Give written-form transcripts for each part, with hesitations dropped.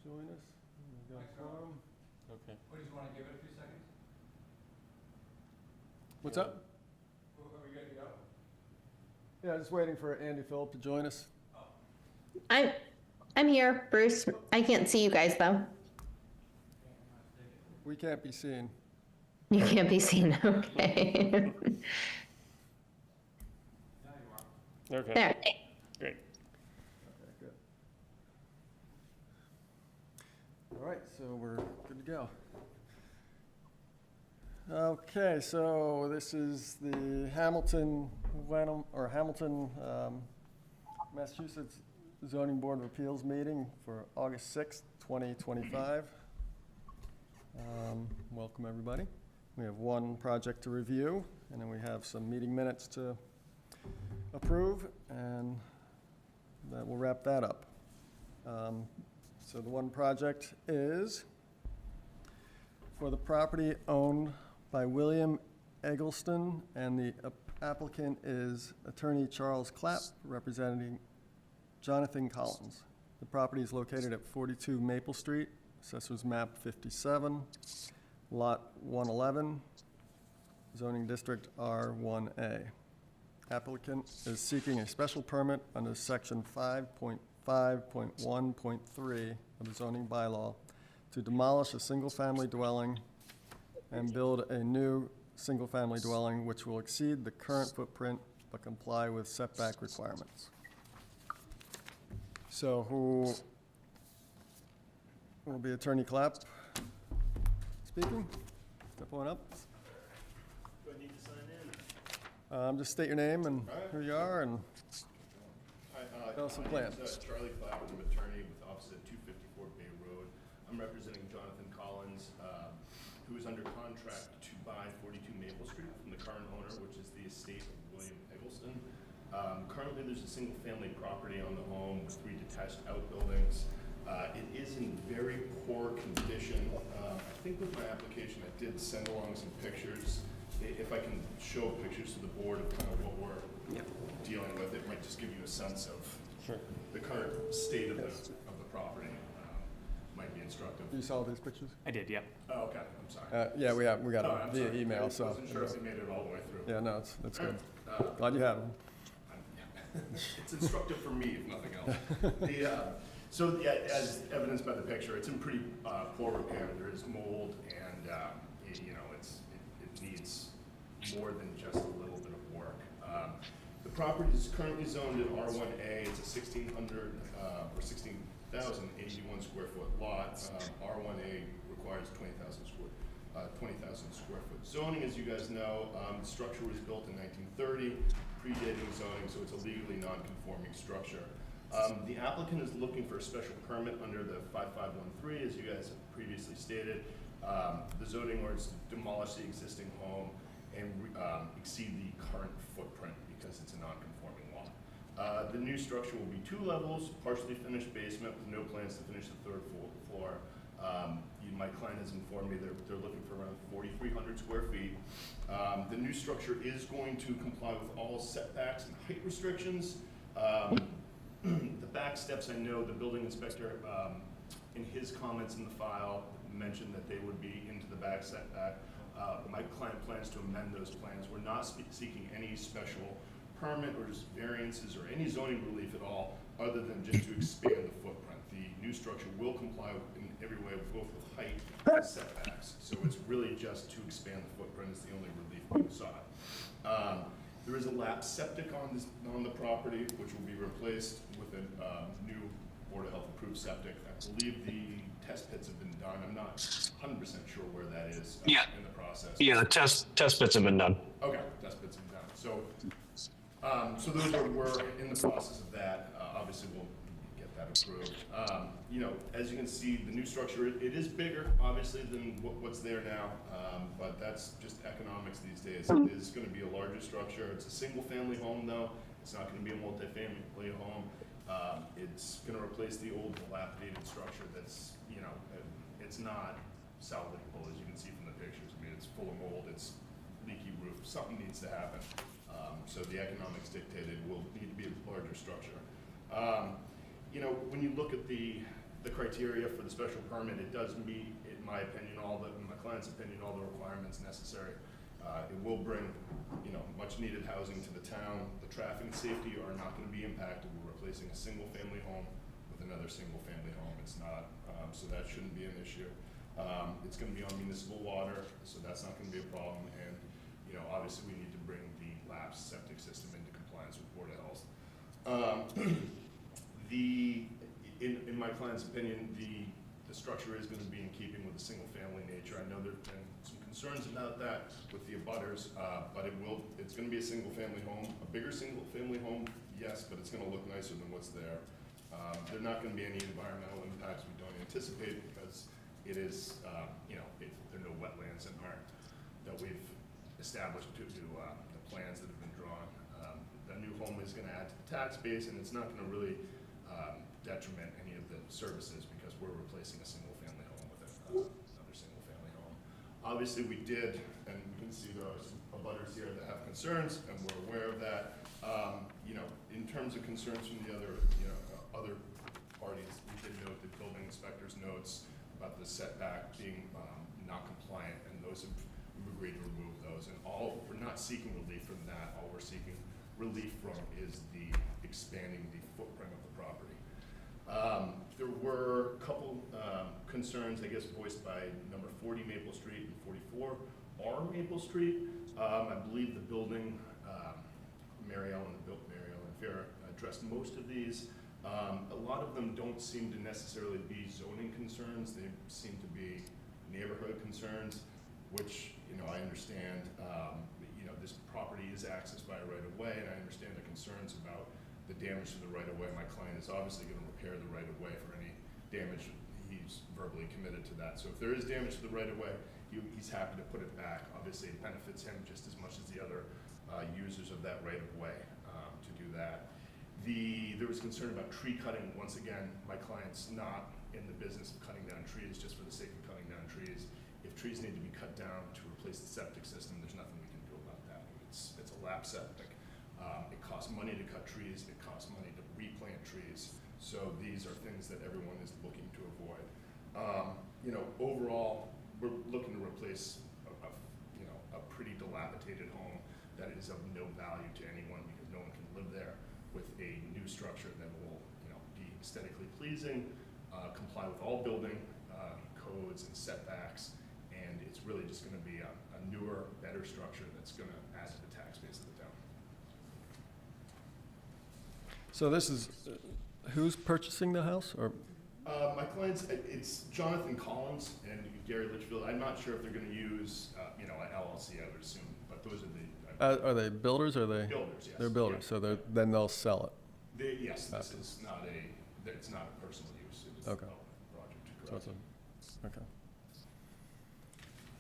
join us. We got a quorum. Okay. What, do you want to give it a few seconds? What's up? Are we good to go? Yeah, just waiting for Andy Phillip to join us. I'm here, Bruce. I can't see you guys though. We can't be seen. You can't be seen. Okay. Okay. There. Great. Okay, good. All right, so we're good to go. Okay, so this is the Hamilton, Massachusetts Zoning Board of Appeals meeting for August 6th, 2025. Welcome, everybody. We have one project to review, and then we have some meeting minutes to approve, and that will wrap that up. So the one project is for the property owned by William Eggleston, and the applicant is Attorney Charles Clapp, representing Jonathan Collins. The property is located at 42 Maple Street, Assessor's Map 57, Lot 111, Zoning District R1A. Applicant is seeking a special permit under Section 5.5.1.3 of the zoning bylaw to demolish a single-family dwelling and build a new single-family dwelling which will exceed the current footprint but comply with setback requirements. So who will be Attorney Clapp speaking? Step on up. Do I need to sign in? Just state your name and who you are, and Hi, tell us some my name's, plans. Charlie Clapp, I'm an attorney with office at 254 Bay Road. I'm representing Jonathan Collins, who is under contract to buy 42 Maple Street from the current owner, which is the estate of William Eggleston. Currently, there's a single-family property on the home with 3 detached outbuildings. It is in very poor condition. I think with my application, I did send along some pictures. If I can show pictures to the board of kind of what we're dealing with, it might just give you a sense of the current state of, of the property. Might be instructive. You saw these pictures? I did, yeah. Oh, okay, I'm sorry. Yeah, we got Oh, it I'm via sorry. email, I so. wasn't sure if you made it all the way through. Yeah, no, that's good. Glad you have them. It's instructive for me, if nothing else. So yeah, as evidenced by the picture, it's in pretty poor repair. There is mold, and it needs more than just a little bit of work. The property is currently zoned in R1A. It's a 1,600 or 16,081 square foot lot. R1A requires 20,000 square foot zoning, as you guys know. The structure was built in 1930, predating zoning, so it's a legally non-conforming structure. The applicant is looking for a special permit under the 5513, as you guys have previously stated. The zoning orders demolish the existing home and exceed the current footprint because it's a non-conforming lot. The new structure will be 2 levels, partially finished basement with no plans to finish the 3rd floor. My client has informed me they're looking for around 4,300 square feet. The new structure is going to comply with all setbacks and height restrictions. The back steps, I know the building inspector, in his comments in the file, mentioned that they would be into the back setback. My client plans to amend those plans. We're not seeking any special permit or just variances or any zoning relief at all, other than just to expand the footprint. The new structure will comply in every way, both with height and setbacks. So it's really just to expand the footprint is the only relief being sought. There is a lap septic on the property, which will be replaced with a new Board of Health approved septic. I believe the test pits have been done. I'm not 100% sure where that is in the process. Yeah, the test pits have been done. Okay, test pits have been done. So those we're in the process of that. Obviously, we'll get that approved. As you can see, the new structure, it is bigger, obviously, than what's there now, but that's just economics these days. It is going to be a larger structure. It's a single-family home, though. It's not going to be a multi-family home. It's going to replace the old dilapidated structure that's, it's not salvageable, as you can see from the pictures. I mean, it's full of mold. It's leaky roof. Something needs to happen. So the economics dictated will need to be a larger structure. When you look at the the criteria for the special permit. It does meet, in my opinion, in my client's opinion, all the requirements necessary. It will bring, much needed housing to the town. The traffic and safety are not gonna be impacted. We're replacing a single family home with another single family home. It's not, so that shouldn't be an issue. It's gonna be on municipal water, so that's not gonna be a problem. And, obviously we need to bring the lapsed septic system into compliance with Board of Health. In my client's opinion, the structure is gonna be in keeping with the single family nature. I know there've been some concerns about that with the abutters, but it's gonna be a single family home, a bigger single family home, yes, but it's gonna look nicer than what's there. There are not gonna be any environmental impacts we don't anticipate because it is, there are no wetlands that we've established to the plans that have been drawn. The new home is gonna add to the tax base, and it's not gonna really detriment any of the services because we're replacing a single family home with another single family home. Obviously we did, and you can see there are some abutters here that have concerns, and we're aware of that. In terms of concerns from the other parties, we did note the building inspector's notes about the setback being not compliant, and we've agreed to remove those. And we're not seeking relief from that. All we're seeking relief from is the expanding the footprint of the property. There were a couple concerns, I guess, voiced by number 40 Maple Street and 44 R Maple Street. I believe the building, Mary Ellen Fair addressed most of these. A lot of them don't seem to necessarily be zoning concerns. They seem to be neighborhood concerns, which, I understand. This property is accessed by a right-of-way, and I understand the concerns about the damage to the right-of-way. My client is obviously going to repair the right-of-way for any damage. He's verbally committed to that. So if there is damage to the right-of-way, he's happy to put it back. Obviously, it benefits him just as much as the other users of that right-of-way to do that. There was concern about tree cutting. Once again, my client's not in the business of cutting down trees just for the sake of cutting down trees. If trees need to be cut down to replace the septic system, there's nothing we can do about that. It's a lap septic. It costs money to cut trees. It costs money to replant trees. So these are things that everyone is looking to avoid. Overall, we're looking to replace a pretty dilapidated home that is of no value to anyone because no one can live there, with a new structure that will be aesthetically pleasing, comply with all building codes and setbacks, and it's really just going to be a newer, better structure that's going to add to the tax base of the town. So this is, who's purchasing the house, or? My clients, it's Jonathan Collins and Gary Litchfield. I'm not sure if they're going to use, an LLC, I would assume, but those are the Are they builders, or are they? builders, yes. They're builders, Yeah. so then they'll sell it. Yes, this is not it's not a personal use. It's a Okay. development project, So correct? it's okay.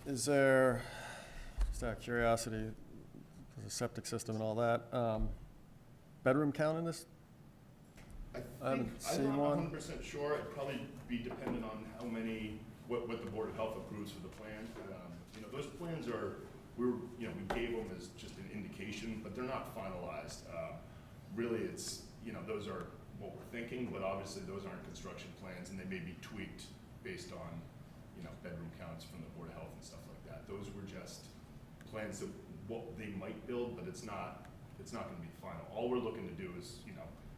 Is there, just out of curiosity, the septic system and all that, bedroom count in this? I haven't seen I'm one. not 100% sure. It'd probably be dependent on how many, what the Board of Health approves for the plan. Those plans we gave them as just an indication, but they're not finalized. Really, it's, those are what we're thinking, but obviously those aren't construction plans, and they may be tweaked based on, bedroom counts from the Board of Health and stuff like that. Those were just plans of what they might build, but it's not going to be final. All we're looking to do is,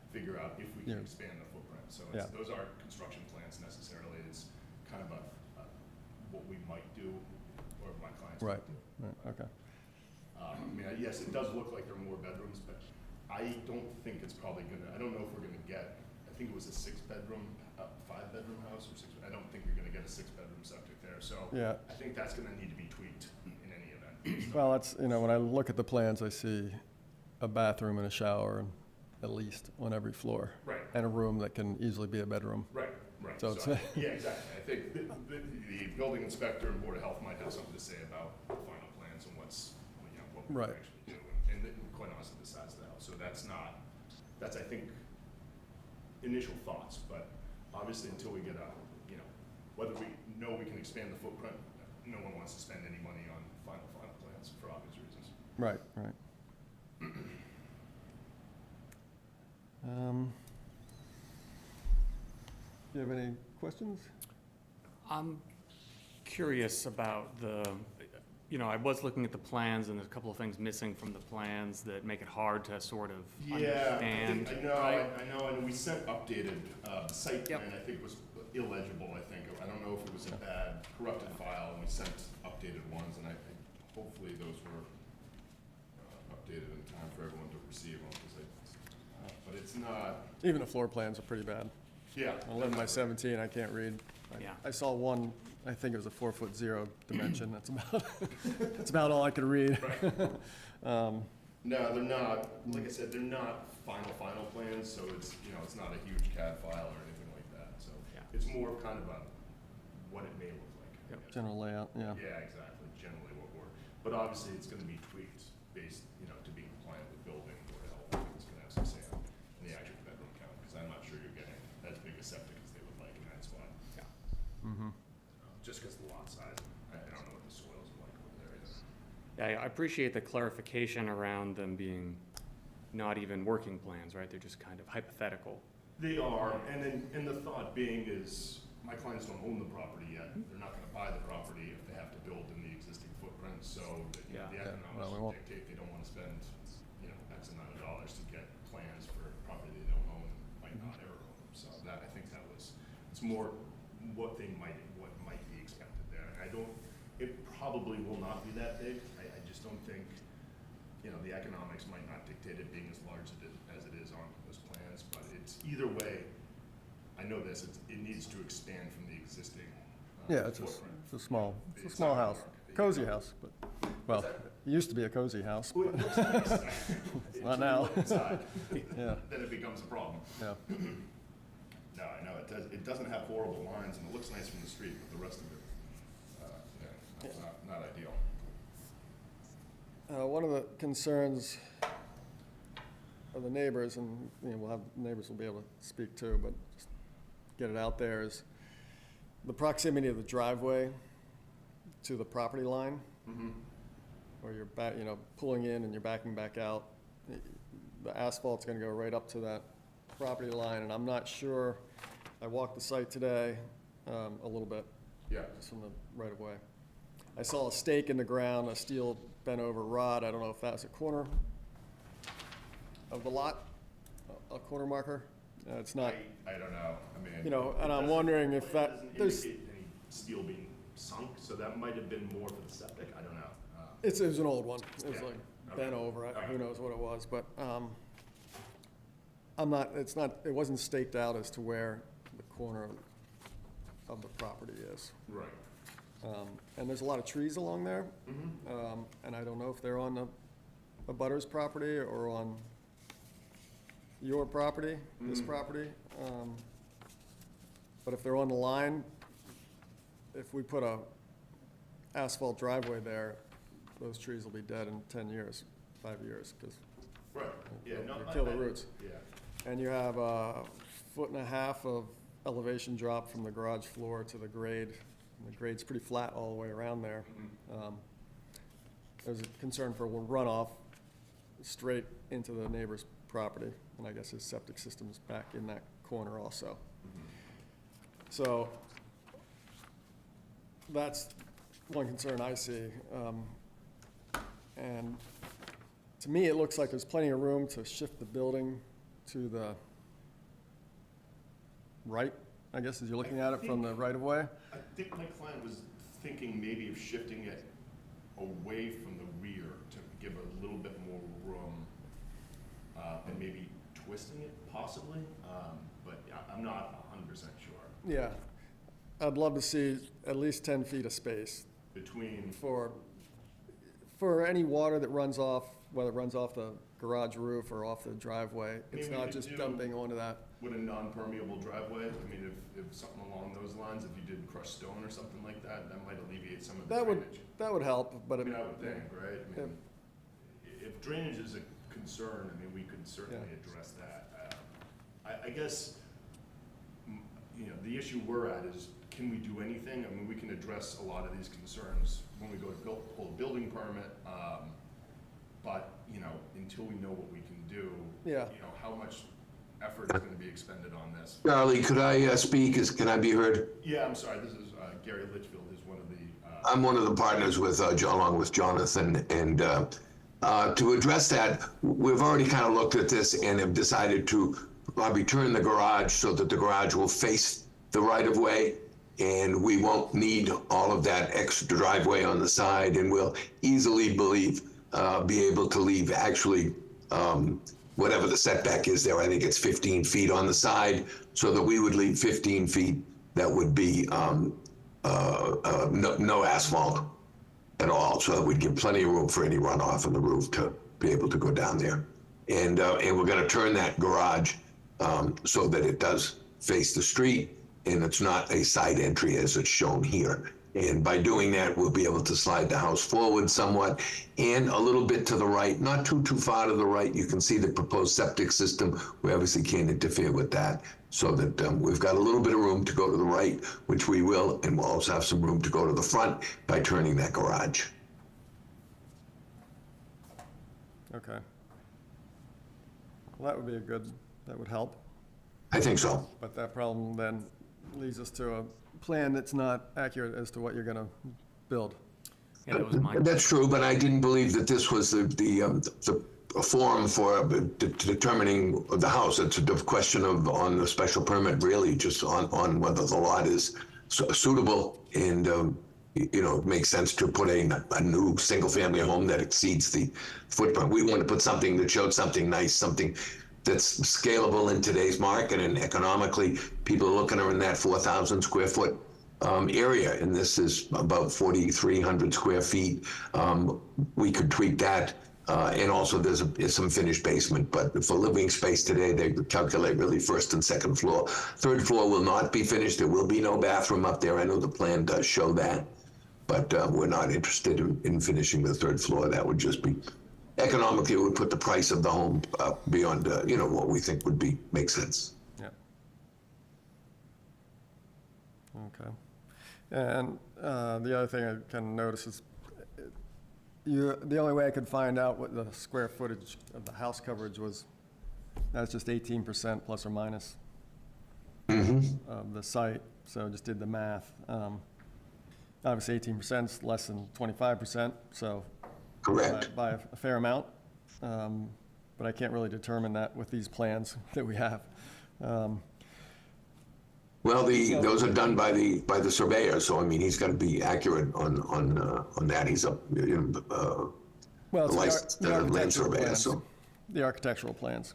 figure out if we can Yeah. expand the footprint. So Yeah. those aren't construction plans necessarily. It's kind of what we might do, or my clients Right. might do. Right, okay. Yes, it does look like there are more bedrooms, but I don't think it's probably I don't know if we're gonna get, I think it was a 6-bedroom, 5-bedroom house, or 6, I don't think you're gonna get a 6-bedroom septic there. So Yeah. I think that's gonna need to be tweaked in any event. Well, it's, when I look at the plans, I see a bathroom and a shower, and at least on every floor. Right. And a room that can easily be a bedroom. Right. So it's- Yeah, exactly. I think the building inspector and Board of Health might have something to say about the final plans and what we Right. actually do, and quite honestly, the size of the house. So that's I think initial thoughts, but obviously until we get whether we know we can expand the footprint, no one wants to spend any money on final plans for obvious reasons. Right, right. Do you have any questions? I'm curious about I was looking at the plans and there's a couple of things missing from the plans that make it hard to sort of understand. I know, and we sent updated, the site Yep. plan, I think was illegible, I think. I don't know if it was a bad corrupted file, and we sent updated ones, and I think hopefully those were updated in time for everyone to receive them, but it's not, Even the floor plans are pretty bad. yeah. 11 by 17, I can't read. Yeah. I saw one, I think it was a 4'0" dimension. That's about, that's about all I could read. No, they're not, like I said, they're not final plans, so it's, it's not a huge CAD file or anything like that, so. Yeah. It's more of kind of what it may look like. I guess. General layout, yeah. Yeah, exactly, generally but obviously it's gonna be tweaked based, to be compliant with building or health. I think it's gonna have some say on the actual bedroom count, because I'm not sure you're getting as big a septic as they would like in that spot. Yeah. Just because the lot size, I don't know what the soils are like over there either. Yeah, I appreciate the clarification around them being not even working plans, right? They're just kind of hypothetical. They are, and the thought being is, my clients don't own the property yet. They're not gonna buy the property if they have to build in the existing footprint, so the Yeah. the well, we economics won't. dictate they don't wanna spend, X amount of dollars to get plans for property they don't own, might not ever own. So that, I think it's more what might be expected there. And it probably will not be that big. I just don't think, the economics might not dictate it being as large as it is on those plans, but it's either way, I know this, it needs to expand from the existing Yeah, it's footprint. a small It's house, not cozy house, but, well, it used to be a cozy house, Well, but, it looks nice. Not Until you now. look inside, yeah, then it becomes a problem. yeah. No, I know, it doesn't have horrible lines, and it looks nice from the street, but the rest of it, not ideal. One of the concerns of the neighbors, and, neighbors will be able to speak too, but just get it out there, is the proximity of the driveway to the property line, where you're pulling in and you're backing back out. The asphalt's gonna go right up to that property line, and I'm not sure, I walked the site today, a little bit, Yeah, just from the right of way. I saw a stake in the ground, a steel bent over rod. I don't know if that's a corner of the lot, a corner marker. It's not, I don't know, and it I'm doesn't- wondering if it that, doesn't there's, indicate any steel being sunk, so that might have been more for the septic, I don't know. it was an old one. It was Yeah. like Okay. bent over. Okay. Who knows what it was, but, it wasn't staked out as to where the corner of the property is. Right. And there's a lot of trees along there. And I don't know if they're on the butter's property or on your property, this property. But if they're on the line, if we put a asphalt driveway there, those trees will be dead in 10 years, 5 years, because Right, yeah, no. they kill the roots. Yeah, And you have a 1.5 foot of elevation drop from the garage floor to the grade. And the grade's pretty flat all the way around there. There's a concern for runoff straight into the neighbor's property, and I guess his septic system's back in that corner also. So that's one concern I see. And to me, it looks like there's plenty of room to shift the building to the right, I guess, as you're looking at it from the right-of-way. I think my client was thinking maybe of shifting it away from the rear to give a little bit more room, and maybe twisting it possibly, but I'm not 100% sure. Yeah, I'd love to see at least 10 feet of space Between, for any water that runs off, whether it runs off the garage roof or off the driveway. It's Maybe we not could just do- dumping onto that. with a non-permeable driveway, I mean, if something along those lines, if you did crushed stone or something like that, that might alleviate some of the That drainage. would help, but I it, mean, I would think, right? I mean, if drainage is a concern, I mean, we could certainly address that. I guess, the issue we're at is, can we do anything? I mean, we can address a lot of these concerns when we go to pull a building permit, but, until we know what we can do, Yeah. how much effort is going to be expended on this. Charlie, could I speak? Can I be heard? Yeah, I'm sorry, this is Gary Litchfield, who's one of the, I'm one of the partners with, along with Jonathan, and to address that, we've already kind of looked at this and have decided to probably turn the garage so that the garage will face the right-of-way, and we won't need all of that extra driveway on the side, and we'll easily be able to leave actually whatever the setback is there. I think it's 15 feet on the side, so that we would leave 15 feet. That would be no asphalt at all, so that we'd give plenty of room for any runoff on the roof to be able to go down there. And we're going to turn that garage so that it does face the street, and it's not a side entry as it's shown here. And by doing that, we'll be able to slide the house forward somewhat and a little bit to the right, not too far to the right. You can see the proposed septic system. We obviously can't interfere with that, so that we've got a little bit of room to go to the right, which we will, and we'll also have some room to go to the front by turning that garage. Okay. Well, that would help. I think so. But that problem then leads us to a plan that's not accurate as to what you're gonna build. Yeah, that was my. That's true, but I didn't believe that this was the forum for determining the house. It's a question on the special permit, really, just on whether the lot is suitable and, it makes sense to put a new single-family home that exceeds the footprint. We want to put something that showed something nice, something that's scalable in today's market, and economically, people are looking in that 4,000 square foot area, and this is about 4,300 square feet. We could tweak that, and also there's some finished basement, but for living space today, they calculate really first and second floor. Third floor will not be finished. There will be no bathroom up there. I know the plan does show that, but we're not interested in finishing the third floor. That would just be economically, it would put the price of the home beyond what we think would make sense. Yeah. Okay. And the other thing I kind of noticed is the only way I could find out what the square footage of the house coverage was, that's just 18% plus or minus of the site. So I just did the math. Obviously 18% is less than 25%, so Correct. by a fair amount. But I can't really determine that with these plans that we have. Well, those are done by the surveyor, so I mean, he's got to be accurate on that. He's a Well, it's licensed the land architectural surveyor, plans. so. The architectural plans,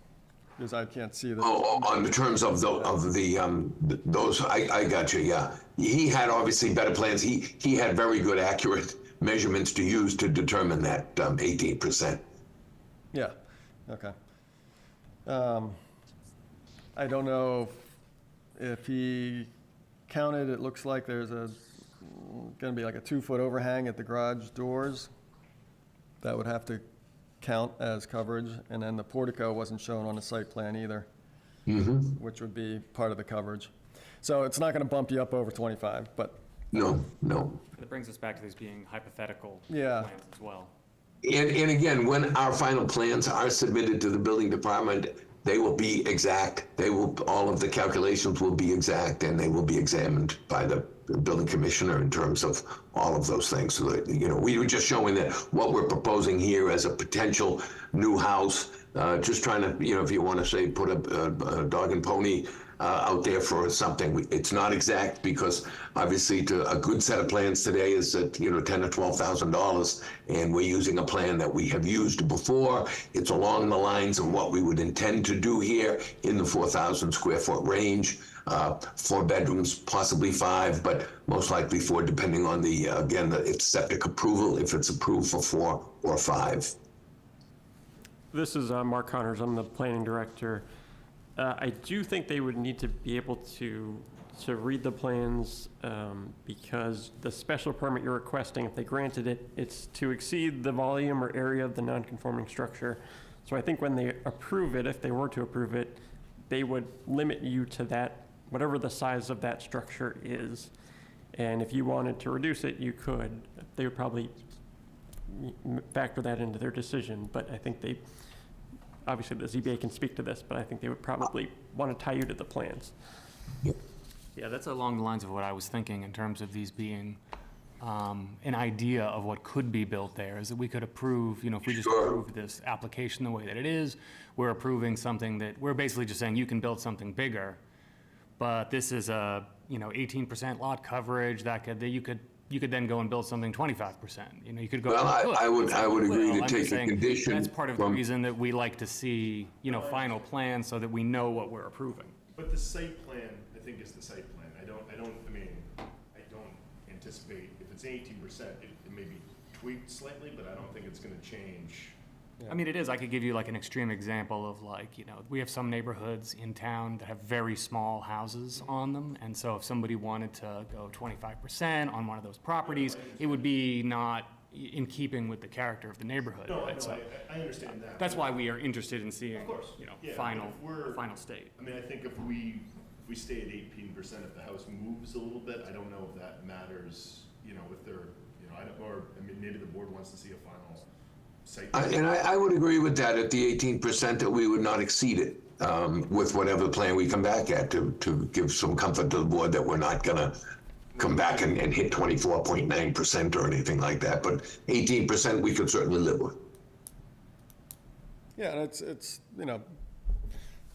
because I can't see the. On the terms of those, I got you. Yeah, he had obviously better plans. He had very good, accurate measurements to use to determine that 18%. Yeah, okay. I don't know if he counted, it looks like there's gonna be like a 2-foot overhang at the garage doors. That would have to count as coverage, and then the portico wasn't shown on the site plan either, which would be part of the coverage. So it's not gonna bump you up over 25, but. No. It brings us back to these being hypothetical Yeah. plans as well. And again, when our final plans are submitted to the building department, they will be exact. All of the calculations will be exact, and they will be examined by the building commissioner in terms of all of those things. So that, we were just showing that what we're proposing here as a potential new house, just trying to, if you want to say, put a dog and pony out there for something. It's not exact, because obviously a good set of plans today is at $10,000 or $12,000, and we're using a plan that we have used before. It's along the lines of what we would intend to do here in the 4,000 square foot range. 4 bedrooms, possibly 5, but most likely 4, depending on its septic approval, if it's approved for 4 or 5. This is Mark Connors. I'm the planning director. I do think they would need to be able to read the plans, because the special permit you're requesting, if they granted it, it's to exceed the volume or area of the non-conforming structure. So I think when they approve it, if they were to approve it, they would limit you to that, whatever the size of that structure is. And if you wanted to reduce it, you could. They would probably factor that into their decision, but I think obviously the ZBA can speak to this, but I think they would probably want to tie you to the plans. Yeah, that's along the lines of what I was thinking in terms of these being an idea of what could be built there, is that we could approve, if we just Sure. approve this application the way that it is, we're approving something that, we're basically just saying you can build something bigger, but this is a, 18% lot coverage, that you could then go and build something 25%. You could go. Well, I would agree to I'm take just a saying condition That's part of the from- reason that we like to see, final plans so that we know what we're approving. But the site plan, I think, is the site plan. I don't anticipate, if it's 18%, it may be tweaked slightly, but I don't think it's gonna change. I mean, it is, I could give you like an extreme example of we have some neighborhoods in town that have very small houses on them. And so if somebody wanted to go 25% on one of those properties, it would be not in keeping with the character of the neighborhood, No, right? no, So I understand that. that's why we are interested in seeing, Of course. Yeah, final, if we're- final state. I mean, I think if we stay at 18%, if the house moves a little bit, I don't know if that matters, if they're, maybe the board wants to see a final site. And I would agree with that at the 18%, that we would not exceed it with whatever plan we come back at, to give some comfort to the board that we're not gonna come back and hit 24.9% or anything like that, but 18% we could certainly live with. Yeah, and it's,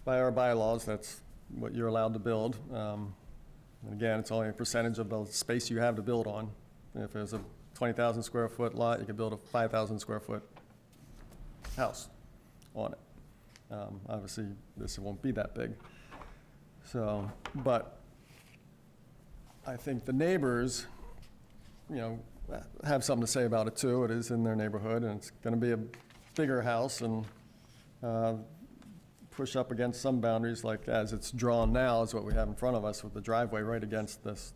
by our bylaws, that's what you're allowed to build. And again, it's only a percentage of the space you have to build on. If there's a 20,000 square foot lot, you could build a 5,000 square foot house on it. Obviously, this won't be that big. So, but I think the neighbors, have something to say about it too. It is in their neighborhood, and it's gonna be a bigger house and push up against some boundaries, like as it's drawn now is what we have in front of us with the driveway right against this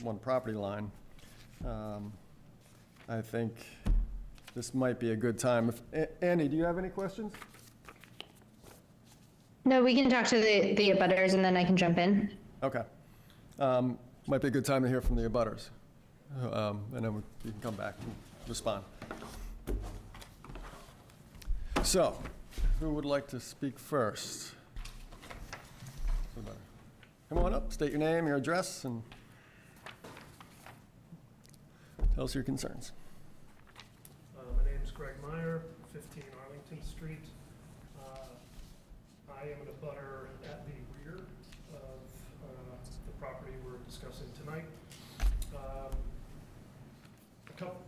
one property line. I think this might be a good time. Andy, do you have any questions? No, we can talk to the abutters and then I can jump in. Okay. Might be a good time to hear from the abutters. And then you can come back and respond. So, who would like to speak first? Come on up, state your name, your address, and tell us your concerns. My name's Greg Meyer, 15 Arlington Street. I am an abutter at the rear of the property we're discussing tonight.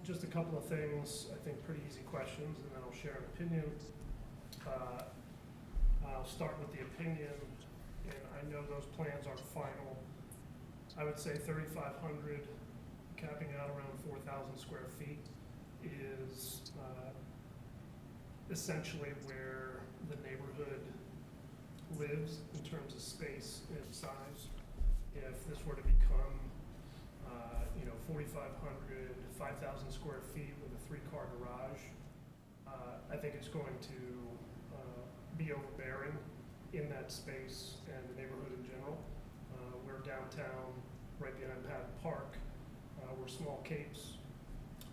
Just a couple of things, I think pretty easy questions, and then I'll share an opinion. I'll start with the opinion, and I know those plans aren't final. I would say 3,500, capping out around 4,000 square feet is essentially where the neighborhood lives in terms of space and size. If this were to become 4,500, 5,000 square feet with a 3-car garage, I think it's going to be overbearing in that space and the neighborhood in general. We're downtown, right behind Patton Park. We're small capes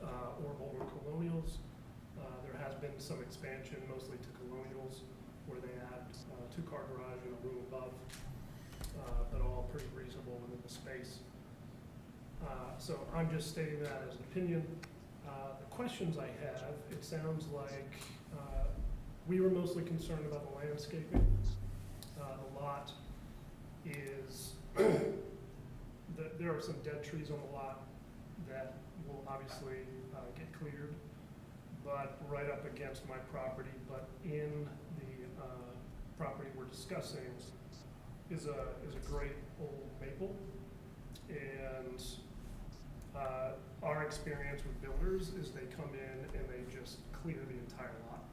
or older colonials. There has been some expansion, mostly to colonials, where they add 2-car garage and a room above, but all pretty reasonable within the space. So I'm just stating that as an opinion. The questions I have, it sounds like we were mostly concerned about the landscaping. The lot is, there are some dead trees on the lot that will obviously get cleared, but right up against my property, but in the property we're discussing is a great old maple. And our experience with builders is they come in and they just clear the entire lot.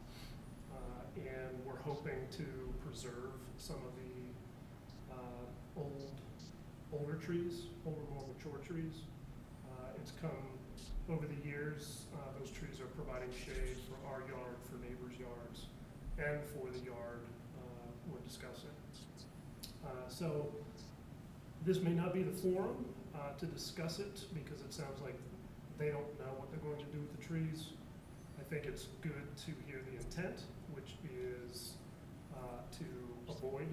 And we're hoping to preserve some of the older trees, more mature trees. It's come over the years, those trees are providing shade for our yard, for neighbors' yards, and for the yard we're discussing. So this may not be the forum to discuss it, because it sounds like they don't know what they're going to do with the trees. I think it's good to hear the intent, which is to avoid,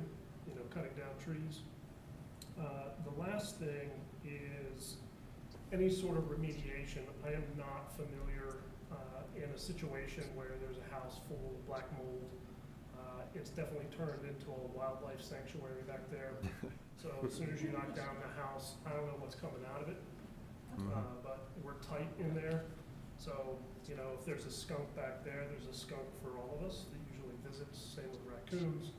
cutting down trees. The last thing is any sort of remediation. I am not familiar in a situation where there's a house full of black mold. It's definitely turned into a wildlife sanctuary back there. So as soon as you knock down the house, I don't know what's coming out of it, but we're tight in there. So, if there's a skunk back there, there's a skunk for all of us that usually visits, same with raccoons.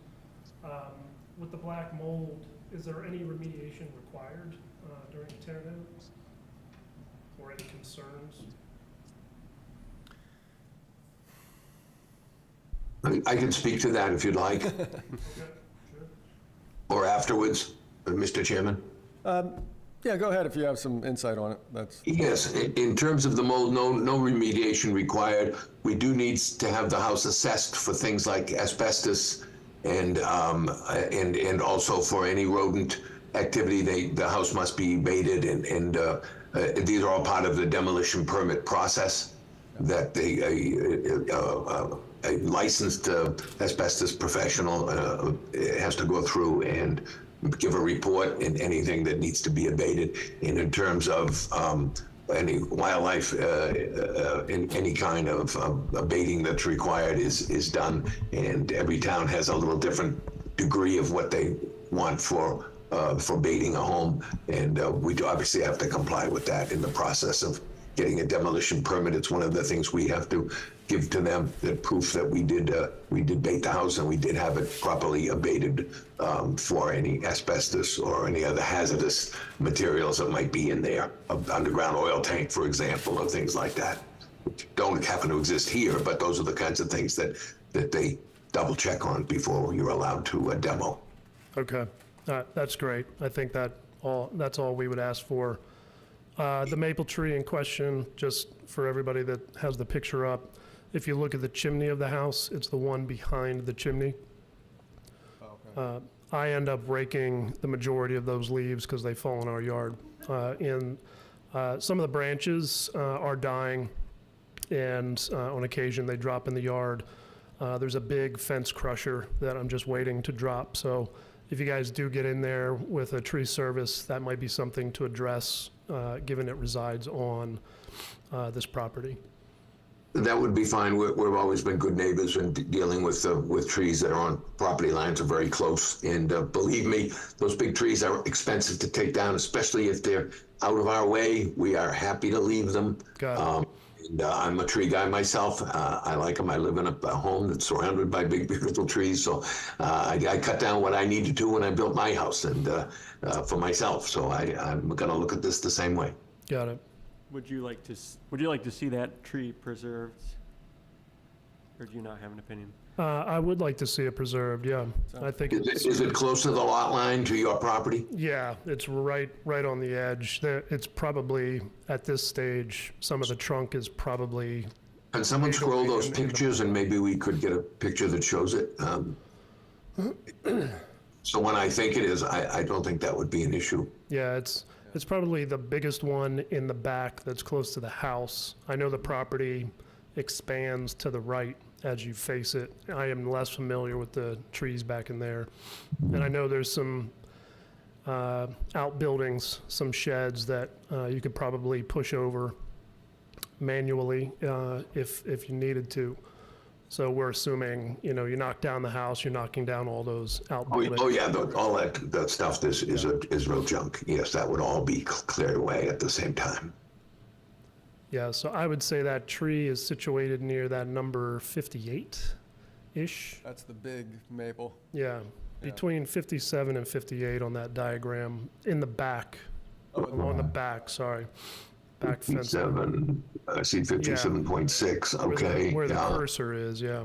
With the black mold, is there any remediation required during a tear down? Or any concerns? I can speak to that if you'd like, Okay, sure. or afterwards, Mr. Chairman. Yeah, go ahead if you have some insight on it. That's, Yes, in terms of the mold, no remediation required. We do need to have the house assessed for things like asbestos and also for any rodent activity. The house must be baited, and these are all part of the demolition permit process that a licensed asbestos professional has to go through and give a report in anything that needs to be abated. And in terms of any wildlife, in any kind of abating that's required is done. And every town has a little different degree of what they want for baiting a home. And we do obviously have to comply with that in the process of getting a demolition permit. It's one of the things we have to give to them, the proof that we did bait the house and we did have it properly abated for any asbestos or any other hazardous materials that might be in there. An underground oil tank, for example, or things like that, which don't happen to exist here, but those are the kinds of things that they double check on before you're allowed to demo. Okay, that's great. I think that's all we would ask for. The maple tree in question, just for everybody that has the picture up, if you look at the chimney of the house, it's the one behind the chimney. I end up raking the majority of those leaves because they fall in our yard. Some of the branches are dying, and on occasion they drop in the yard. There's a big fence crusher that I'm just waiting to drop. So if you guys do get in there with a tree service, that might be something to address, given it resides on this property. That would be fine. We've always been good neighbors in dealing with trees that are on property lines are very close. And believe me, those big trees are expensive to take down, especially if they're out of our way. We are happy to leave them. Got it. And I'm a tree guy myself. I like them. I live in a home that's surrounded by big, beautiful trees. So I cut down what I needed to when I built my house and for myself. So I'm going to look at this the same way. Got it. Would you like to see that tree preserved? Or do you not have an opinion? I would like to see it preserved, yeah. I think Is it close to the lot line to your property? yeah, it's right on the edge. It's probably, at this stage, some of the trunk is probably, Can someone scroll those pictures and maybe we could get a picture that shows it? So when I think it is, I don't think that would be an issue. yeah, it's probably the biggest one in the back that's close to the house. I know the property expands to the right as you face it. I am less familiar with the trees back in there. And I know there's some outbuildings, some sheds that you could probably push over manually if you needed to. So we're assuming, you knock down the house, you're knocking down all those outbuildings. Oh yeah, all that stuff is real junk. Yes, that would all be cleared away at the same time. Yeah, so I would say that tree is situated near that number 58-ish. that's the big maple. Yeah, between 57 and 58 on that diagram, in the back, on the back, sorry. Back fence. 57, I see 57.6, okay. Where the yeah. cursor is, yeah.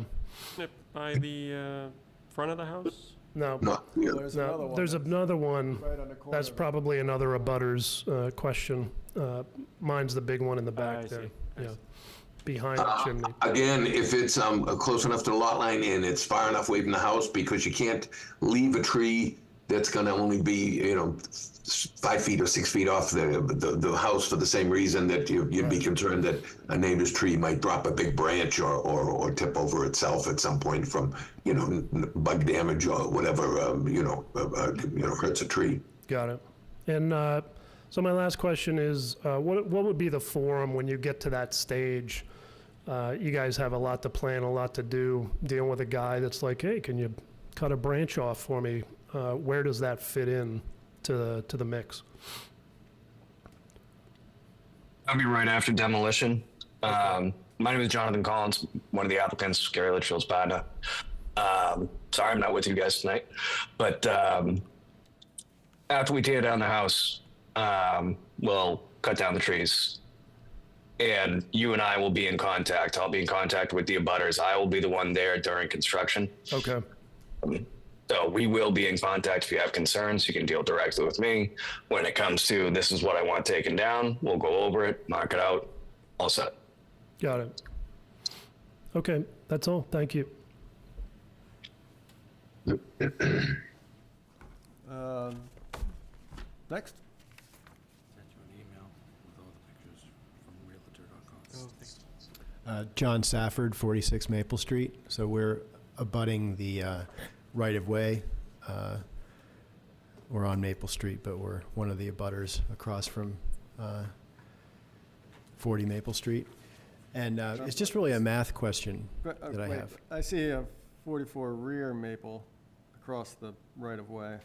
By the front of the house? No, No, yeah. There's another one. there's another one. Right on the corner. That's probably another abutter's question. Mine's the big one in the I back see, there, I yeah, see. behind the chimney. Again, if it's close enough to the lot line and it's far enough away from the house, because you can't leave a tree that's gonna only be, 5 feet or 6 feet off the house for the same reason that you'd be concerned that a neighbor's tree might drop a big branch or tip over itself at some point from, bug damage or whatever, hurts a tree. Got it. And so my last question is, what would be the forum when you get to that stage? You guys have a lot to plan, a lot to do, dealing with a guy that's like, hey, can you cut a branch off for me? Where does that fit in to the mix? I'll be right after demolition. My name is Jonathan Collins, one of the applicants, Gary Litchfield's partner. Sorry, I'm not with you guys tonight, but after we tear down the house, we'll cut down the trees. And you and I will be in contact. I'll be in contact with the abutters. I will be the one there during construction. Okay. So we will be in contact. If you have concerns, you can deal directly with me. When it comes to this is what I want taken down, we'll go over it, mark it out, all set. Got it. Okay, that's all. Thank you. Next? John Safford, 46 Maple Street. So we're abutting the right-of-way. We're on Maple Street, but we're one of the abutters across from 40 Maple Street. And it's just really a math question that I have. I see a 44 rear Maple across the right-of-way.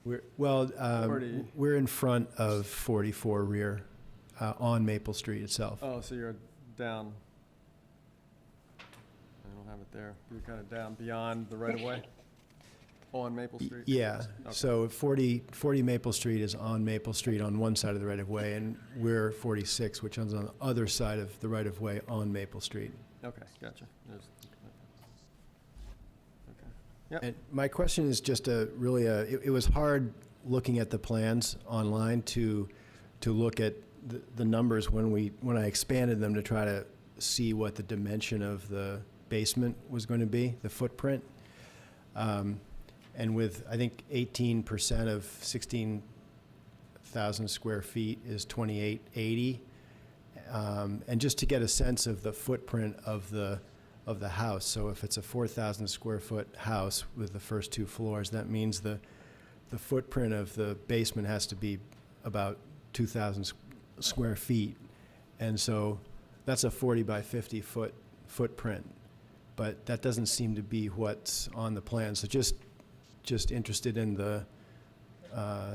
We're in front of 44 rear on Maple Street itself. Oh, so you're down. I don't have it there. You're kind of down beyond the right-of-way on Maple Street? Yeah. Okay. So 40 Maple Street is on Maple Street on one side of the right-of-way, and we're 46, which is on the other side of the right-of-way on Maple Street. Okay, gotcha. Okay. Yep. And my question is just it was hard looking at the plans online to look at the numbers when I expanded them to try to see what the dimension of the basement was going to be, the footprint. And with, I think, 18% of 16,000 square feet is 2880. And just to get a sense of the footprint of the house. So if it's a 4,000 square foot house with the first 2 floors, that means the footprint of the basement has to be about 2,000 square feet. And so that's a 40 by 50 foot footprint. But that doesn't seem to be what's on the plan. So just interested in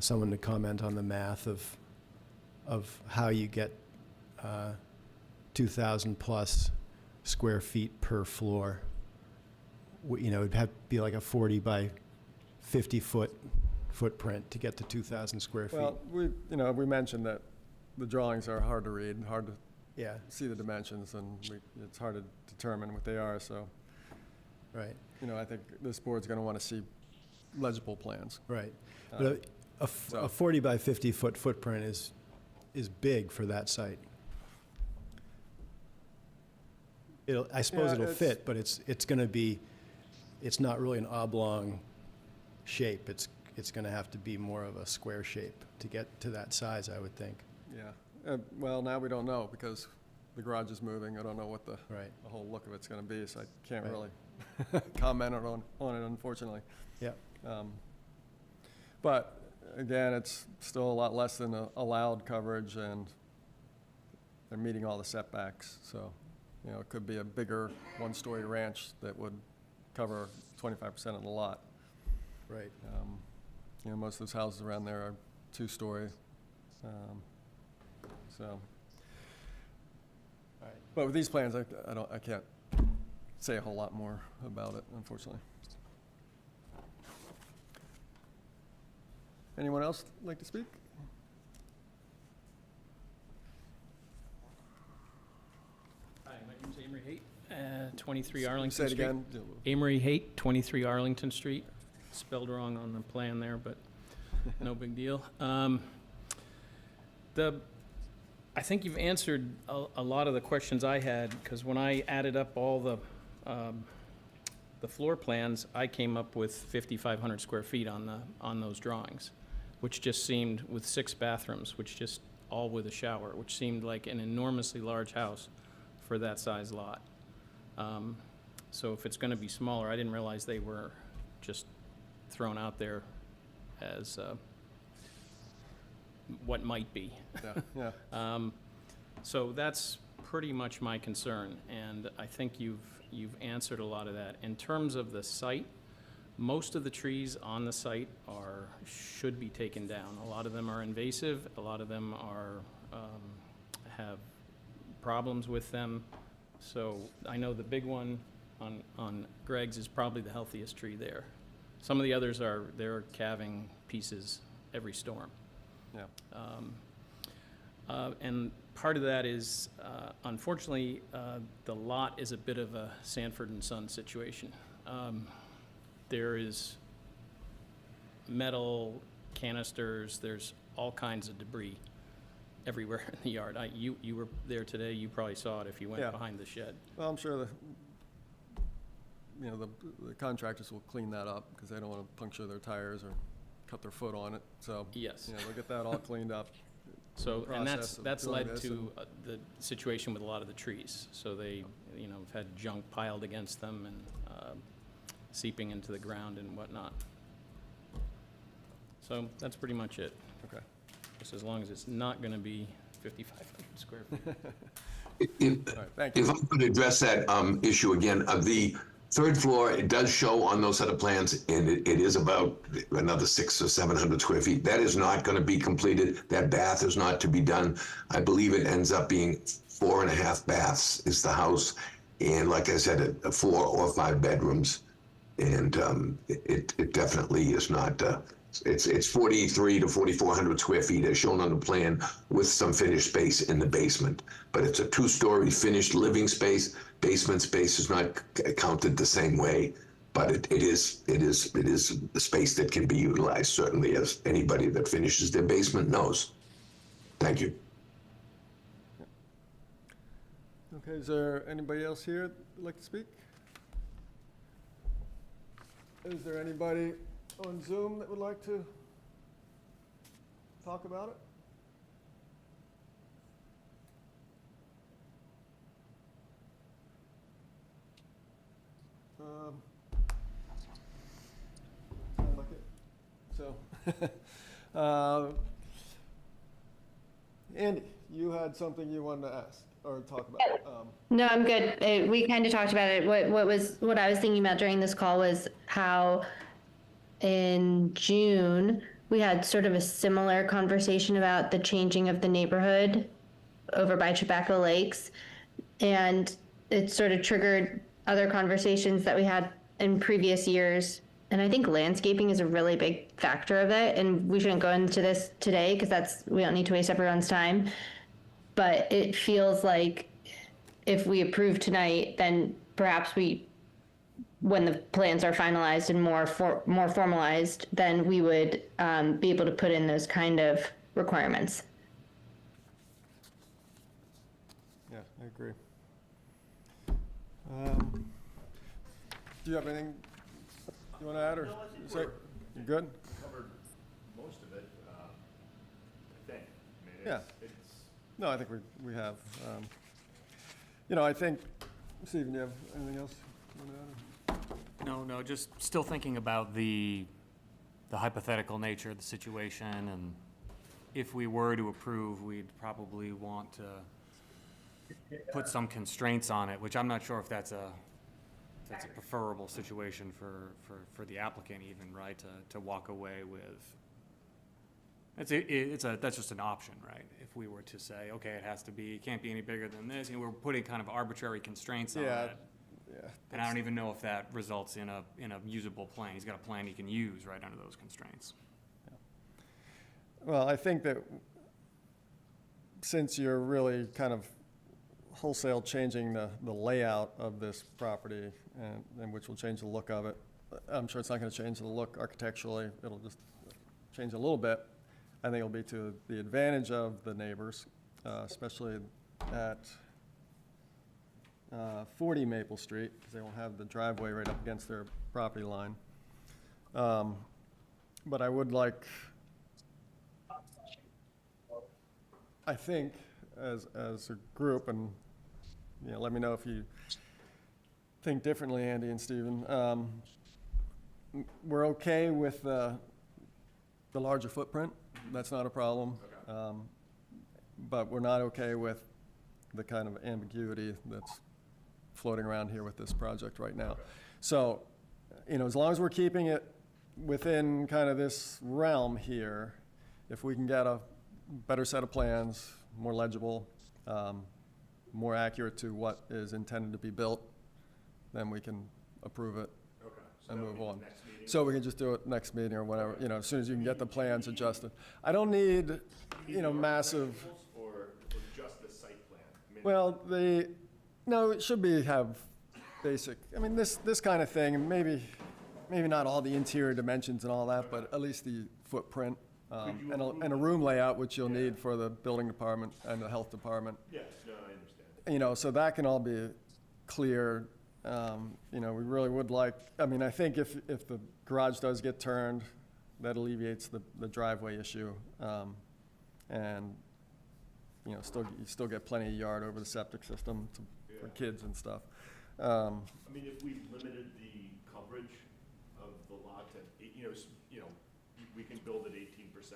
someone to comment on the math of how you get 2,000 plus square feet per floor. It'd have to be like a 40 by 50 footprint to get to 2,000 square feet. Well, we mentioned that the drawings are hard to read, hard to see the dimensions, and it's hard to determine what they are, so. Right. I think this board's going to want to see legible plans. Right. But a 40 by 50 foot footprint is big for that site. I suppose it'll fit, but it's going to be, it's not really an oblong shape. It's going to have to be more of a square shape to get to that size, I would think. Yeah. Well, now we don't know because the garage is moving. I don't know what the whole look of it's going to be, so I can't really comment on it, unfortunately. Yeah. But again, it's still a lot less than allowed coverage, and they're meeting all the setbacks. So, it could be a bigger one-story ranch that would cover 25% of the lot. Right. Most of those houses around there are 2-story. So. Right. But with these plans, I can't say a whole lot more about it, unfortunately. Anyone else like to speak? Hi, my name's Amory Haight, 23 Arlington Say it Street. again. Amory Haight, 23 Arlington Street. Spelled wrong on the plan there, but no big deal. I think you've answered a lot of the questions I had, because when I added up all the the floor plans, I came up with 5,500 square feet on those drawings, which just seemed, with 6 bathrooms, which just, all with a shower, which seemed like an enormously large house for that size lot. So if it's gonna be smaller, I didn't realize they were just thrown out there as what might be. Yeah, yeah. So that's pretty much my concern, and I think you've answered a lot of that. In terms of the site, most of the trees on the site should be taken down. A lot of them are invasive, a lot of them have problems with them. So I know the big one on Greg's is probably the healthiest tree there. Some of the others they're calving pieces every storm. Yeah. And part of that is, unfortunately, the lot is a bit of a Sanford and Son situation. There is metal canisters, there's all kinds of debris everywhere in the yard. You were there today, you probably saw it if you went Yeah. behind the shed. Well, I'm sure the contractors will clean that up because they don't want to puncture their tires or cut their foot on it. So, Yes. they'll get that all cleaned up. So, and process of that's doing led this to the situation with a lot of the trees. So they, have had junk piled against them and seeping into the ground and whatnot. So that's pretty much it. Okay. Just as long as it's not gonna be 5,500 square feet. If All right, thank you. if I could address that issue again, the third floor, it does show on those set of plans, and it is about another 600 or 700 square feet. That is not going to be completed. That bath is not to be done. I believe it ends up being 4.5 baths is the house, and like I said, 4 or 5 bedrooms, and it definitely is not. It's 43 to 4,400 square feet as shown on the plan with some finished space in the basement. But it's a 2-story finished living space. Basement space is not counted the same way, but it is the space that can be utilized, certainly, as anybody that finishes their basement knows. Thank you. Okay, is there anybody else here that'd like to speak? Is there anybody on Zoom that would like to talk about it? Sound like it? So, Andy, you had something you wanted to ask or talk about. No, I'm good. We kind of talked about it. What I was thinking about during this call was how in June, we had sort of a similar conversation about the changing of the neighborhood over by Tobacco Lakes. And it sort of triggered other conversations that we had in previous years. And I think landscaping is a really big factor of it. And we shouldn't go into this today because we don't need to waste everyone's time. But it feels like if we approve tonight, then perhaps when the plans are finalized and more formalized, then we would be able to put in those kind of requirements. Yeah, I agree. Do you have anything you want to add, or? No, I think say- You good? Covered most of it, I think. I mean, Yeah. it's No, I think we have. I think, Stephen, do you have anything else you want to add? No, just still thinking about the hypothetical nature of the situation, and if we were to approve, we'd probably want to put some constraints on it, which I'm not sure if that's a preferable situation for the applicant even, right, to walk away with. That's just an option, right? If we were to say, okay, it can't be any bigger than this, we're putting kind of arbitrary constraints on it. Yeah. And I don't even know if that results in a usable plan. He's got a plan he can use right under those constraints. Well, I think that since you're really kind of wholesale changing the layout of this property, and which will change the look of it, I'm sure it's not going to change the look architecturally. It'll just change a little bit. I think it'll be to the advantage of the neighbors, especially at 40 Maple Street, because they will have the driveway right up against their property line. But I would like, I think, as a group, and, you know, let me know if you think differently, Andy and Stephen, we're okay with the larger footprint. That's not a problem. But we're not okay with the kind of ambiguity that's floating around here with this project right now. So, you know, as long as we're keeping it within kind of this realm here, if we can get a better set of plans, more legible, more accurate to what is intended to be built, then we can approve it and move on. So we can just do it next meeting or whatever, you know, as soon as you can get the plans adjusted. I don't need, you know, massive. Or just the site plan? I mean, Well, no, it should have basic, I mean, this kind of thing, and maybe not all the interior dimensions and all that, but at least the footprint, and a room layout, which you'll need for the building department and the health department. Yes, no, I understand. You know, so that can all be clear. You know, we really would like, I mean, I think if the garage does get turned, that alleviates the driveway issue. And, you know, you still get plenty of yard over the septic system for kids and stuff. I mean, if we limited the coverage of the lot to, we can build at 18%,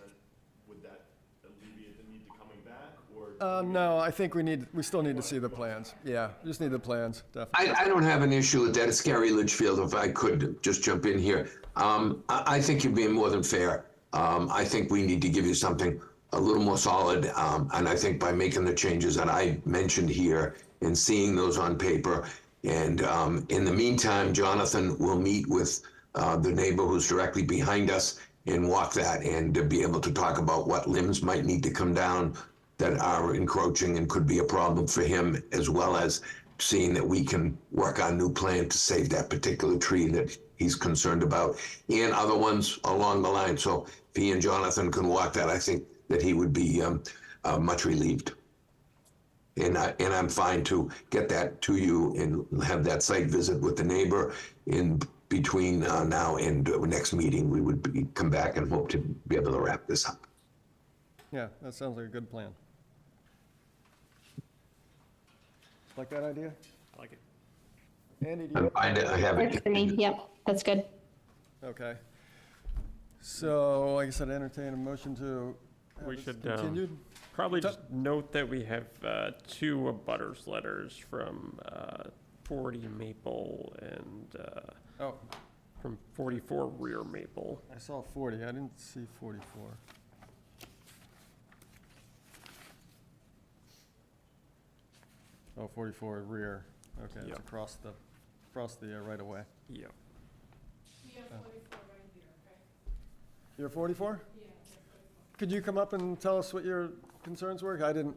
would that alleviate the need to coming back, or? No, I think we still need to see the plans. Yeah, just need the plans, definitely. I don't have an issue with that. It's Gary Litchfield, if I could just jump in here. I think you're being more than fair. I think we need to give you something a little more solid, and I think by making the changes that I mentioned here and seeing those on paper, and in the meantime, Jonathan will meet with the neighbor who's directly behind us and walk that, and to be able to talk about what limbs might need to come down that are encroaching and could be a problem for him, as well as seeing that we can work on new plan to save that particular tree that he's concerned about, and other ones along the line. So if he and Jonathan can walk that, I think that he would be much relieved. And I'm fine to get that to you and have that site visit with the neighbor in between now and next meeting. We would come back and hope to be able to wrap this up. Yeah, that sounds like a good plan. Like that idea? I like it. Andy, do you? I have Works it. for me, yep, that's good. Okay. So, I guess I'd entertain a motion to have We this should, continued. Probably just note that we have 2 abutters letters from 40 Maple and Oh, from 44 Rear Maple. I saw 40, I didn't see 44. Oh, 44 rear, okay, Yep. it's across the right of way. Yeah. You're 44? Yeah. Could you come up and tell us what your concerns were? I didn't.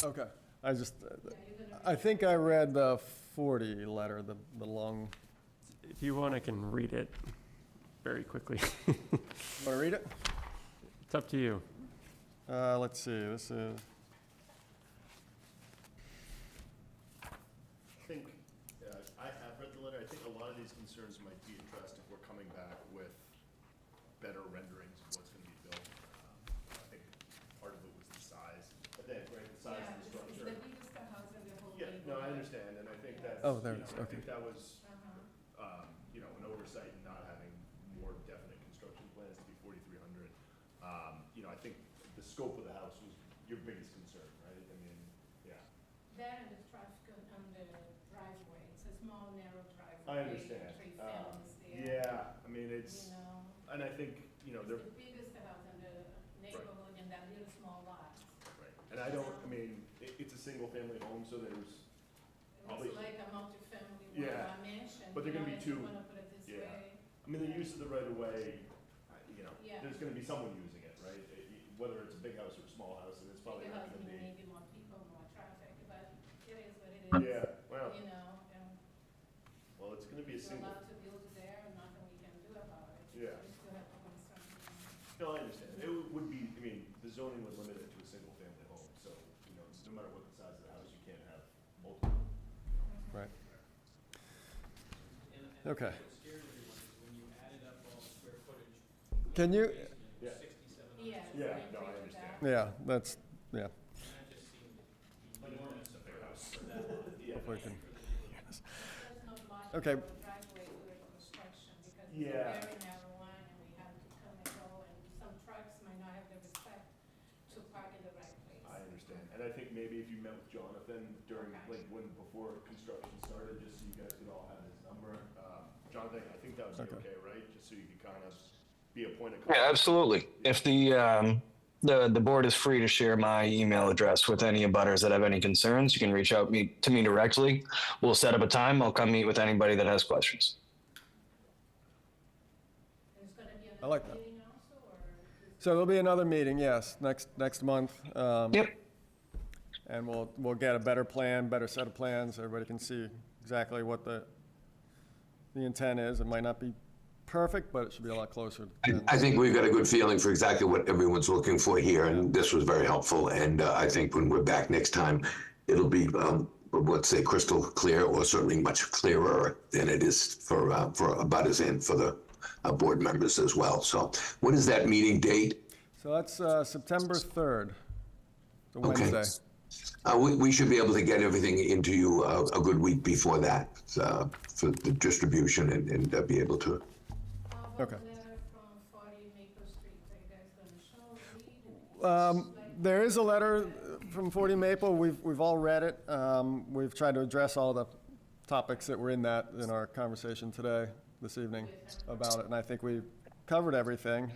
Okay, I think I read the 40 letter, the long, If you want, I can read it very quickly. want to read it? It's up to you. Let's see, this is, I think, I have read the letter. I think a lot of these concerns might be addressed if we're coming back with better renderings of what's gonna be built. I think part of it was the size, I think, right, the size of the structure. Yeah, no, I understand, and I think that's, Oh, there it is, I okay. think that was, an oversight in not having more definite construction plans to be 4,300. I think the scope of the house was your biggest concern, right? I mean, yeah. That and the traffic on the driveway, it's a small narrow driveway. I understand. 3 families there. Yeah, I mean, it's, and I think, It's they're, the biggest house in the neighborhood in that little small lot. right, and I don't, I mean, it's a single-family home, so there's, It Probably- looks like a multifamily, Yeah, mansion. but they're gonna be if you two- wanna put it this yeah. way. I mean, the use of the right-of-way, Yeah. there's gonna be someone using it, right? Whether it's a big house or a small house, and it's probably Bigger not house, gonna be. maybe more people, more traffic, but it is what it is. Yeah, well, And well, it's gonna be a you're single, allowed to build there, nothing we can do about it. Yeah. We still have to construct it. No, I understand. It would be, I mean, the zoning would limit it to a single-family home, so, you know, no matter what the size of the house, you can't have multiple. Right. And Okay. what scared everyone is when you added up all the square footage, Can you, Yeah. 6,700. Yeah. Yeah, I no, I agree with understand. that. yeah, that's, yeah. And that just seemed enormous A fair house. for that lot. Yeah. If we can- There's not much Okay. of a driveway during construction because it's Yeah. a very narrow one and we have to come and go and some trucks might not have the respect to park in the right place. I understand. And I think maybe if you met with Jonathan during, like, before construction started, just so you guys could all have his number. Jonathan, I think that would be Okay. okay, right? Just so you could kind of be a point of Yeah, contact. absolutely. If the board is free to share my email address with any abutters that have any concerns, you can reach out to me directly. We'll set up a time. I'll come meet with anybody that has questions. There's gonna be I like another that. meeting also or? So there'll be another meeting, yes, next month. Yep. And we'll get a better plan, better set of plans. Everybody can see exactly what the intent is. It might not be perfect, but it should be a lot closer. than- I think we've got a good feeling for exactly what everyone's looking for here, and this was very helpful. And I think when we're back next time, it'll be, let's say, crystal clear, or certainly much clearer than it is for abutters and for the board members as well. So what is that meeting date? So that's September 3rd, the Okay. Wednesday. We should be able to get everything into you a good week before that for the distribution and be able to. How about Okay. the letter from 40 Maple Street? Are you guys gonna show, read? There is a letter from 40 Maple. We've all read it. We've tried to address all the topics that were in our conversation today, this evening, about it, and I think we covered everything.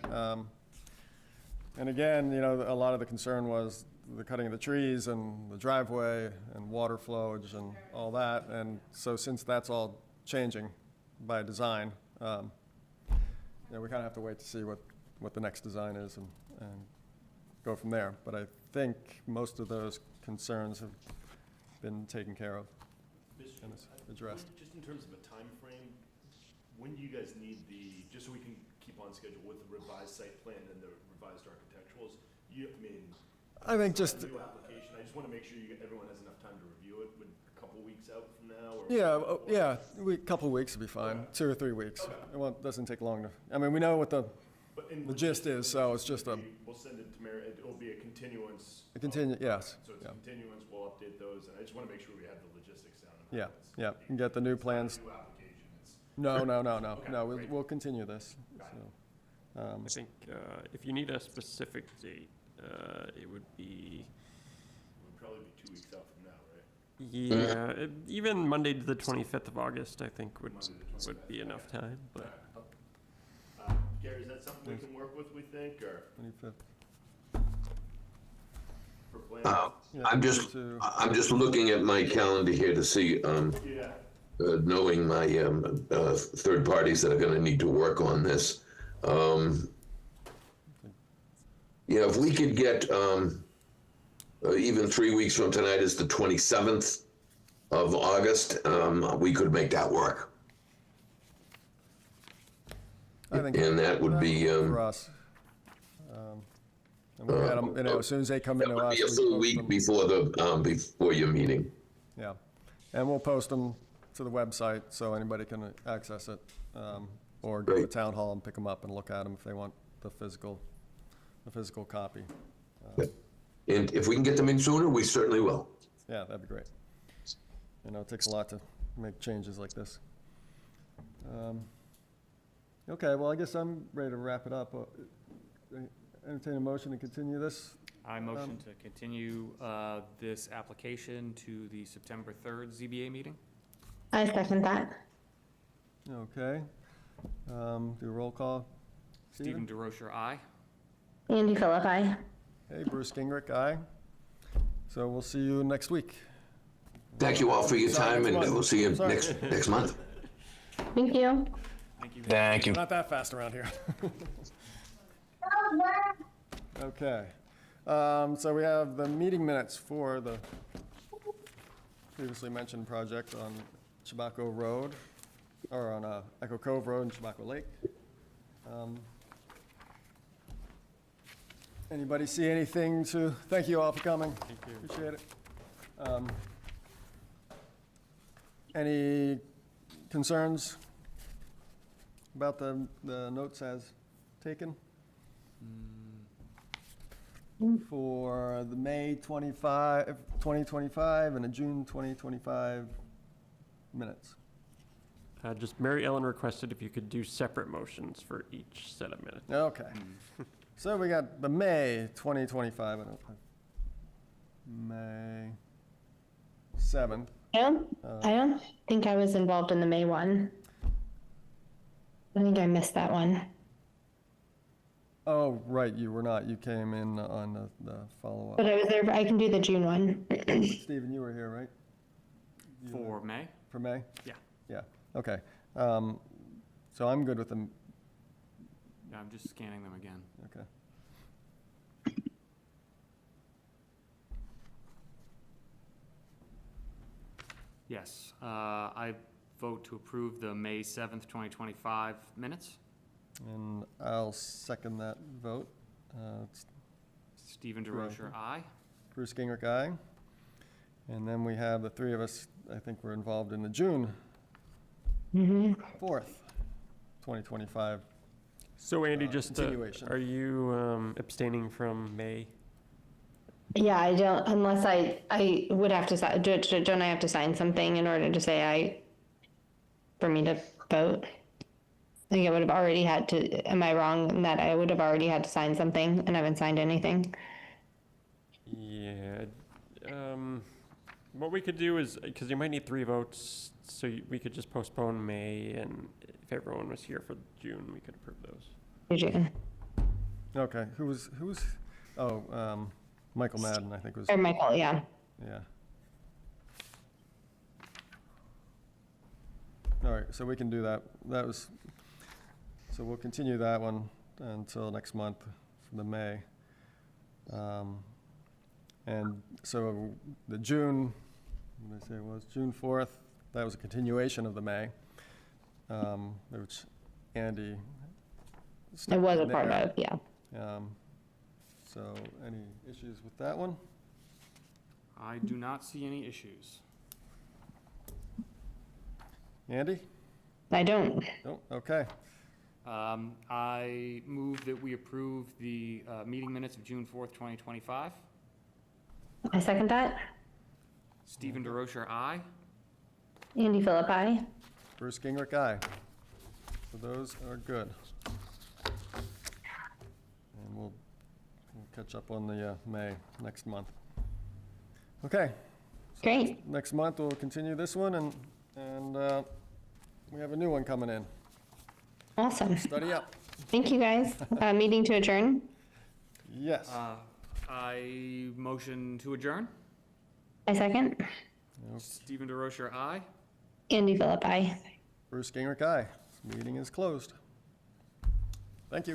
And again, you know, a lot of the concern was the cutting of the trees and the driveway and water flowage and all that. And so since that's all changing by design, you know, we kind of have to wait to see what the next design is and go from there. But I think most of those concerns have been taken care of and is addressed. Just in terms of a time frame, when do you guys need just so we can keep on schedule with the revised site plan and the revised architecturals? I think it's just, not a new application. I just want to make sure everyone has enough time to review it. Would a couple weeks out from now? Or a couple weeks would be fine, 2 or 3 weeks. It doesn't take long to, I mean, we know what the gist is, so it's just We'll send it to Mary. It'll be a continuance. yes. So it's Yeah. a continuance. We'll update those, and I just want to make sure we have the logistics down. Yeah, yeah, and get the new plans. New application. It's No, great. we'll continue this, so. I think if you need a specific date, it would be, would probably be 2 weeks out from now, right? yeah, even Monday to the 25th of August, I think would be enough time, but. Gary, is that something we can work with, we think, or 25th. for plans? Yeah, I'm just looking at my calendar here to see, Yeah. knowing my third parties that are going to need to work on this. If we could get even 3 weeks from tonight is the 27th of August, we could make that work. I think And that would be, for us. And we had 'em, you know, as soon as they come that into would us. be a we full post week them. before your meeting. Yeah, and we'll post them to the website so anybody can access it, or go to Great. town hall and pick them up and look at them if they want the physical copy. And if we can get them in sooner, we certainly will. Yeah, that'd be great. You know, it takes a lot to make changes like this. Okay, well, I guess I'm ready to wrap it up. Entertain a motion to continue this? I motion to continue this application to the September 3rd ZBA meeting. I second that. Okay. Do a roll call. Stephen DeRocher, aye. Andy Philip, aye. Hey, Bruce Gingrich, aye. So we'll see you next week. Thank you all for your Sorry, time, next and month. we'll see you Sorry. next month. Thank you. Thank you. Not that fast around here. Okay. So we have the meeting minutes for the previously mentioned project on Chabaco Road, or on Echo Cove Road and Chabaco Lake. Anybody see anything to, thank you all for coming. Thank you. Appreciate it. Any concerns about the notes as taken? For the May 2025 and the June 2025 minutes. Just Mary Ellen requested if you could do separate motions for each set of minutes. Okay. So we got the May 2025, May 7th. I don't think I was involved in the May one. I think I missed that one. Oh, right, you were not. You came in on the follow-up. But I was there, I can do the June one. Stephen, you were here, right? For May? For May? Yeah. Yeah, okay. So I'm good with them, Yeah, I'm just scanning them again. okay. Yes, I vote to approve the May 7th, 2025 minutes. And I'll second that vote. It's Stephen DeRocher, aye. Bruce Gingrich, aye. And then we have the three of us, I think we're involved in the June 4th, 2025. So Andy, just, continuation. are you abstaining from May? Yeah, I don't, unless I would have to, don't I have to sign something in order to say for me to vote? I think I would have already had to, am I wrong in that I would have already had to sign something and haven't signed anything? Yeah. What we could do is, because you might need 3 votes, so we could just postpone May, and if everyone was here for June, we could approve those. June. Okay, who was, Michael Madden, I think was, Or Michael, yeah. yeah. All right, so we can do that. So we'll continue that one until next month for the May. And so the June, what did I say it was, June 4th, that was a continuation of the May, which Andy. It was a stepped in part there. of, yeah. So any issues with that one? I do not see any issues. Andy? I don't. No, okay. I move that we approve the meeting minutes of June 4th, 2025. I second that. Stephen DeRocher, aye. Andy Philip, aye. Bruce Gingrich, aye. So those are good. And we'll catch up on the May next month. Okay. So Great. Next month, we'll continue this one, and we have a new one coming in. Awesome. Study up. Thank you, guys. Meeting to adjourn. Yes. I motion to adjourn. I second. Stephen DeRocher, aye. Andy Philip, aye. Bruce Gingrich, aye. This meeting is closed. Thank you.